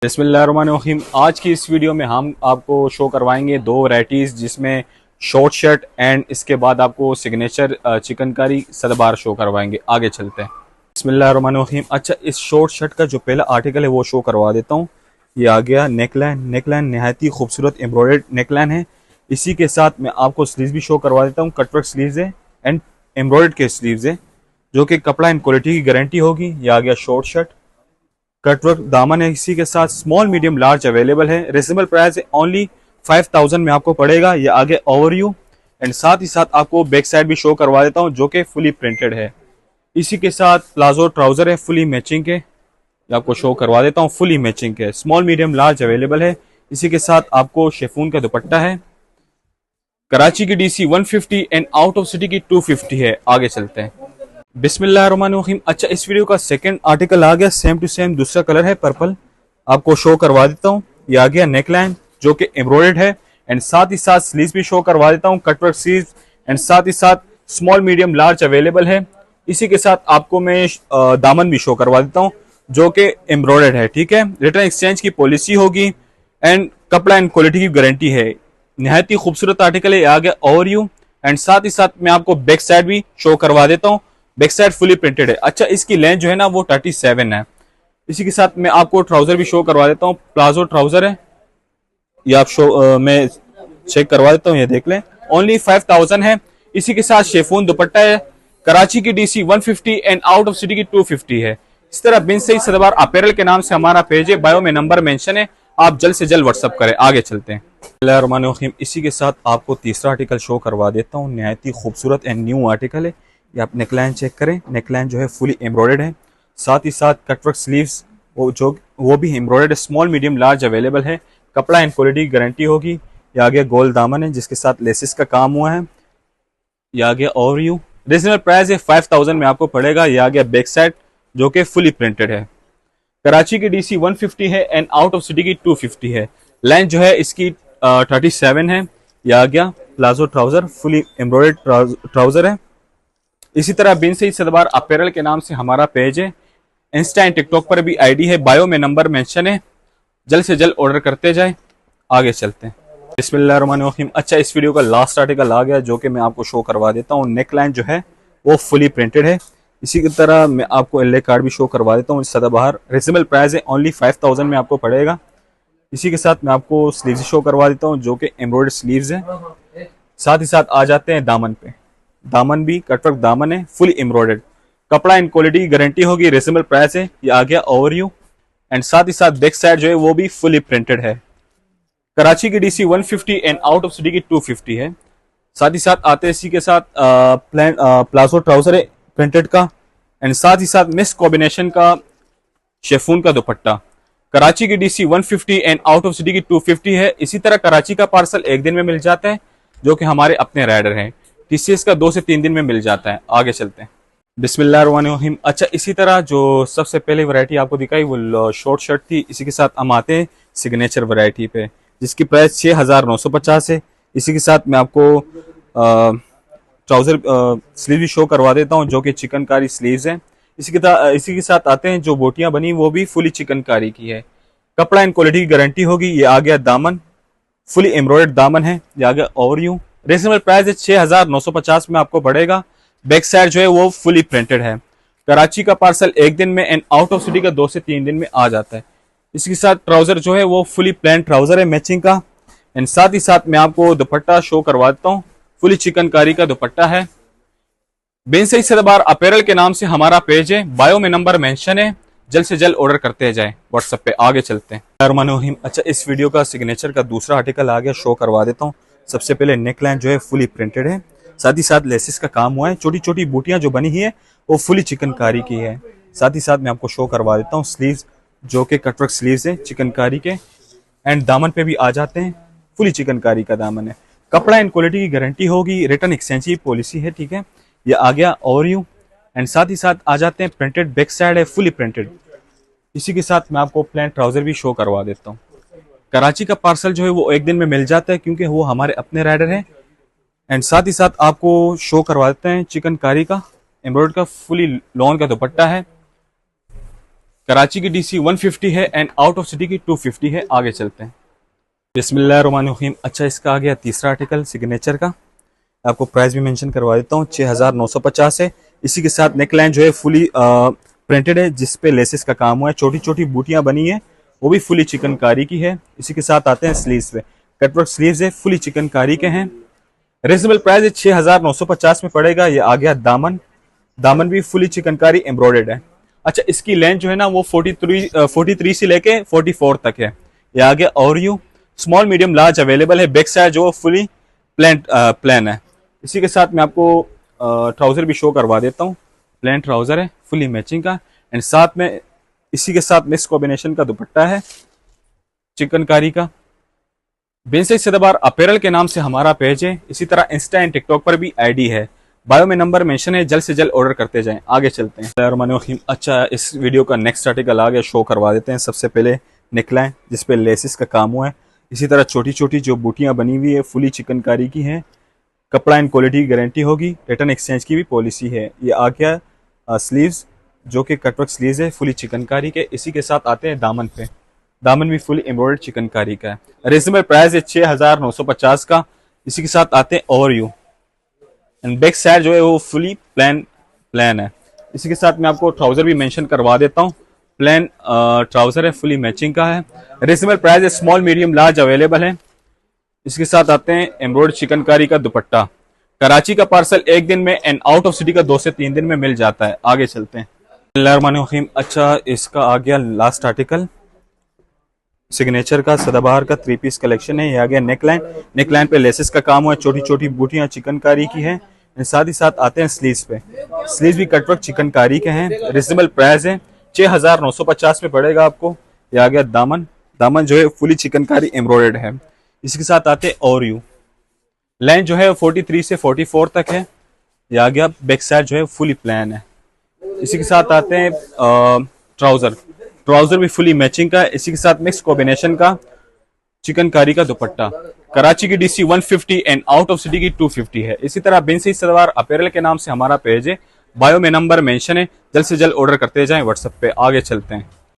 बिस्मिल्लाहिर्रहमानिर्रहीम। आज की इस वीडियो में हम आपको शो करवाएंगे दो वैरायटीज़, जिसमें शॉर्ट शर्ट एंड इसके बाद आपको सिग्नेचर चिकनकारी सदाबहार शो करवाएंगे। आगे चलते हैं। बिस्मिल्लाहिर्रहमानिर्रहीम। अच्छा, इस शॉर्ट शर्ट का जो पहला आर्टिकल है वो शो करवा देता हूँ। ये आ गया नेकलाइन नहायत ही खूबसूरत एम्ब्रॉयडर्ड नेकलाइन है। इसी के साथ मैं आपको स्लीव्स भी शो करवा देता हूँ। कटवर्क स्लीव्स है एंड एम्ब्रॉयडर्ड के स्लीव्स है, जो कि कपड़ा एंड क्वालिटी की गारंटी होगी। ये आ गया शॉर्ट शर्ट, कटवर्क दामन है। इसी के साथ स्मॉल मीडियम लार्ज अवेलेबल है। रिजनेबल प्राइस है, ओनली 5000 में आपको पड़ेगा। ये आगे ओवरव्यू एंड साथ ही साथ आपको बैक साइड भी शो करवा देता हूँ, जो कि फुली प्रिंटेड है। इसी के साथ प्लाजो ट्राउजर है फुली मैचिंग के, ये आपको शो करवा देता हूँ, फुली मैचिंग के। स्मॉल मीडियम लार्ज अवेलेबल है। इसी के साथ आपको शेफून का दुपट्टा है। कराची की DC 150 and out of city की 250 है। आगे चलते हैं। बिस्मिल्लाहिर्रहमानिर्रहीम। अच्छा, इस वीडियो का सेकंड आर्टिकल आ गया, सेम टू सेम दूसरा कलर है पर्पल, आपको शो करवा देता हूँ। ये आ गया नेकलाइन, जो कि एम्ब्रॉयडर्ड है एंड साथ ही साथ स्लीव्स भी शो करवा देता हूँ। कटवर्क स्लीव्स एंड साथ ही साथ स्मॉल मीडियम लार्ज अवेलेबल है। इसी के साथ आपको मैं दामन भी शो करवा देता हूँ, जो कि एम्ब्रॉयडर्ड है। ठीक है, रिटर्न एक्सचेंज की पॉलिसी होगी एंड कपड़ा एंड क्वालिटी की गारंटी है। नहायत ही खूबसूरत आर्टिकल है। आ गया ओवरव्यू एंड साथ ही साथ मैं आपको बैक साइड भी शो करवा देता हूँ। बैक साइड फुली प्रिंटेड है। अच्छा, इसकी लेंथ जो है ना वो 37 है। इसी के साथ मैं आपको ट्राउजर भी शो करवा देता हूँ। प्लाजो ट्राउजर है, ये आप मैं चेक करवा देता हूँ, ये देख लें, ओनली 5000 है। इसी के साथ शेफून दुपट्टा है। कराची की DC 150 and out of city की 250 है। इस तरह बिन सईद सदाबहार अपैरल के नाम से हमारा पेज है, बायो में नंबर मेंशन है, आप जल्द से जल्द व्हाट्सअप करें। आगे चलते हैं। बिस्मिल्लाहिर्रहमानिर्रहीम। इसी के साथ आपको तीसरा आर्टिकल शो करवा देता हूँ। नहायत ही खूबसूरत एंड न्यू आर्टिकल है। ये आप नेकलाइन चेक करें, नेकलाइन जो है फुली एम्ब्रॉयडर्ड है। साथ ही साथ कटवर्क स्लीव्स वो भी एम्ब्रॉयडर्ड है। स्मॉल मीडियम लार्ज अवेलेबल है। कपड़ा एंड क्वालिटी की गारंटी होगी। ये आगे गोल दामन है, जिसके साथ लेसिस का काम हुआ है। ये आ गया ओवरव्यू। रीजनेबल प्राइस है, 5000 में आपको पड़ेगा। ये आ गया बैक साइड, जो कि फुली प्रिंटेड है। कराची की डीसी 150 है एंड आउट ऑफ सिटी की 250 है। लेंथ जो है इसकी 37 है। यह आ गया palazzo trouser, fully embroidered trouser है। इसी तरह बिन सईद सदाबहार अपैरल के नाम से हमारा पेज है। इंस्टा एंड टिकटॉक पर भी आईडी है, बायो में नंबर मेंशन है, जल्द से जल्द ऑर्डर करते जाएं। आगे चलते हैं। बिस्मिल्लाहिर्रहमानिर्रहीम। अच्छा, इस वीडियो का लास्ट आर्टिकल आ गया, जो कि मैं आपको शो करवा देता हूँ। नेकलाइन जो है वो फुली प्रिंटेड है। इसी की तरह मैं आपको एल कार्ड भी शो करवा देता हूँ। सदाबहार रिजनेबल प्राइस है, ओनली 5000 में आपको पड़ेगा। इसी के साथ मैं आपको स्लीव्स शो करवा देता हूँ, जो कि एम्ब्रॉयडर्ड स्लीव्स है। साथ ही साथ आ जाते हैं दामन पे। दामन भी कटवर्क दामन है, फुली एम्ब्रॉयडर्ड। कपड़ा एंड क्वालिटी की गारंटी होगी। रिजनेबल प्राइस है। ये आ गया ओवरव्यू एंड साथ ही साथ बैक साइड जो है वो भी फुली प्रिंटेड है। कराची की DC 150 and out of city की 250 है। साथ ही साथ आते हैं इसी के साथ प्लाजो ट्राउजर है प्रिंटेड का एंड साथ ही साथ मिक्स कॉम्बिनेशन का शेफून का दुपट्टा। कराची की DC 150 and out of city की 250 है। इसी तरह कराची का पार्सल एक दिन में मिल जाता है, जो कि हमारे अपने राइडर हैं। टीसीएस का 2 से 3 दिन में मिल जाता है। आगे चलते हैं। बिस्मिल्लाहिर्रहमानिर्रहीम। अच्छा, इसी तरह जो सबसे पहले वैरायटी आपको दिखाई वो शॉर्ट शर्ट थी। इसी के साथ हम आते हैं सिग्नेचर वैरायटी पे, जिसकी प्राइस 6950 है। इसी के साथ मैं आपको ट्राउजर स्लीव भी शो करवा देता हूँ, जो कि चिकनकारी स्लीव्स हैं। इसी के साथ आते हैं जो बोटियां बनी, वो भी फुली चिकनकारी की है। कपड़ा एंड क्वालिटी की गारंटी होगी। ये आ गया दामन, फुली एम्ब्रॉयडर्ड दामन है। ये आ गया ओवरव्यू। रीजनेबल प्राइस है, 6950 में आपको पड़ेगा। बैक साइड जो है वो फुली प्रिंटेड है। कराची का पार्सल एक दिन में एंड आउट ऑफ सिटी का 2 से 3 दिन में आ जाता है। इसके साथ ट्राउजर जो है वो फुली प्लेन ट्राउजर है मैचिंग का एंड साथ ही साथ मैं आपको दुपट्टा शो करवा देता हूँ। फुली चिकनकारी का दुपट्टा है। बिन सईद सदाबहार अपैरल के नाम से हमारा पेज है, बायो में नंबर मेंशन है, जल्द से जल्द ऑर्डर करते जाएं व्हाट्सएप पे। आगे चलते हैं। अच्छा, इस वीडियो का सिग्नेचर का दूसरा आर्टिकल आ गया, शो करवा देता हूँ। सबसे पहले नेकलाइन जो है फुली प्रिंटेड है। साथ ही साथ लेसिस का काम हुआ है। छोटी छोटी बूटियां जो बनी हुई है वो फुली चिकनकारी की है। साथ ही साथ मैं आपको शो करवा देता हूँ स्लीव्स, जो कि कटवर्क स्लीव्स है चिकनकारी के एंड दामन पे भी आ जाते हैं, फुली चिकनकारी का दामन है। कपड़ा एंड क्वालिटी की गारंटी होगी। रिटर्न एक्सचेंज की पॉलिसी है। ठीक है, ये आ गया ओवरव्यू एंड साथ ही साथ आ जाते हैं प्रिंटेड बैक साइड है, फुली प्रिंटेड। इसी के साथ मैं आपको प्लेन ट्राउजर भी शो करवा देता हूँ। कराची का पार्सल जो है वो एक दिन में मिल जाता है, क्योंकि वो हमारे अपने राइडर हैं। एंड साथ ही साथ आपको शो करवा देते हैं चिकनकारी का एम्ब्रॉयडर्ड का फुली लॉन का दुपट्टा है। कराची की डीसी 150 है एंड आउट ऑफ सिटी की 250 है। आगे चलते हैं। बिस्मिल्लाहिर्रहमानिर्रहीम। अच्छा, इसका आ गया तीसरा आर्टिकल सिग्नेचर का। आपको प्राइस भी मेंशन करवा देता हूँ, 6950 है। इसी के साथ नेक लाइन जो है फुली प्रिंटेड है, जिसपे लेसेस का काम हुआ है, छोटी छोटी बूटियां बनी है, वो भी फुली चिकनकारी की है। इसी के साथ आते हैं स्लीव्स पे, कटवर्क स्लीव्स है, फुली चिकनकारी के हैं। रीजनेबल प्राइस है, 6950 में पड़ेगा। ये आ गया दामन, दामन भी फुली चिकनकारी एम्ब्रॉयडर्ड है। अच्छा, इसकी लेंथ जो है ना वो 43 से लेके 44 तक है। ये आ गया और you small medium large available है। बैक साइड जो फुली प्लान है। इसी के साथ मैं आपको ट्राउजर भी शो करवा देता हूँ। प्लेन ट्राउजर है, फुली मैचिंग का, एंड साथ में इसी के साथ मिक्स कॉम्बिनेशन का दुपट्टा है चिकनकारी का। बेसिक सदाबहार अपैरल के नाम से हमारा पेज है। इसी तरह इंस्टा एंड टिकटॉक पर भी आईडी है, बायो में नंबर मेंशन है, जल्द से जल्द ऑर्डर करते जाएं। आगे चलते हैं। अच्छा, इस वीडियो का नेक्स्ट आर्टिकल आ गया, शो करवा देते हैं। सबसे पहले नेकलाइन जिसपे लेसिस का काम हुआ है। इसी तरह छोटी छोटी जो बूटियां बनी हुई है फुली चिकनकारी की है। कपड़ा एंड क्वालिटी की गारंटी होगी, रिटर्न एक्सचेंज की भी पॉलिसी है। ये आ गया स्लीव्स जो कि कटवर्क स्लीव्स है फुली चिकनकारी के। इसी के साथ आते हैं दामन पे, दामन भी फुली एम्ब्रॉयडर्ड चिकनकारी का है। रीजनेबल प्राइस है 6950 का। इसी के साथ आते हैं over you, and back side जो है वो फुली प्लान है। इसी के साथ मैं आपको ट्राउजर भी मेंशन करवा देता हूँ। प्लेन ट्राउजर है, फुली मैचिंग का है। रीजनेबल प्राइस है, स्मॉल मीडियम लार्ज अवेलेबल है। इसके साथ आते हैं एम्ब्रॉयडर्ड चिकनकारी का दुपट्टा। कराची का पार्सल एक दिन में एंड आउट ऑफ सिटी का 2 से 3 दिन में मिल जाता है। आगे चलते हैं। बिस्मिल्लाहिर्रहमानिर्रहीम। अच्छा, इसका आ गया लास्ट आर्टिकल सिग्नेचर का सदाबहार का 3 पीस कलेक्शन है। ये आ गया नेकलाइन, नेकलाइन पे लेसेस का काम हुआ है, छोटी छोटी बूटियां चिकनकारी की है। साथ ही साथ आते हैं स्लीव्स पे, स्लीव्स भी कटवर्क चिकनकारी के हैं। रिजनेबल प्राइस है, 6950 में पड़ेगा आपको। ये आ गया दामन, दामन जो है फुली चिकनकारी एम्ब्रॉयडर्ड है। इसके साथ आते हैं और यू, लाइन जो है 43 से 44 तक है। ये आ गया बैक साइड जो है फुली प्लान है। इसी के साथ आते हैं ट्राउजर, ट्राउजर भी फुली मैचिंग का है। इसी के साथ मिक्स कॉम्बिनेशन का चिकनकारी का दुपट्टा। कराची की DC 150 and out of city की 250 है। इसी तरह बिन सईद सलवार अपैरल के नाम से हमारा पेज है, बायो में नंबर मेंशन है, जल्द से जल्द ऑर्डर करते जाएं व्हाट्सएप पे। आगे चलते हैं।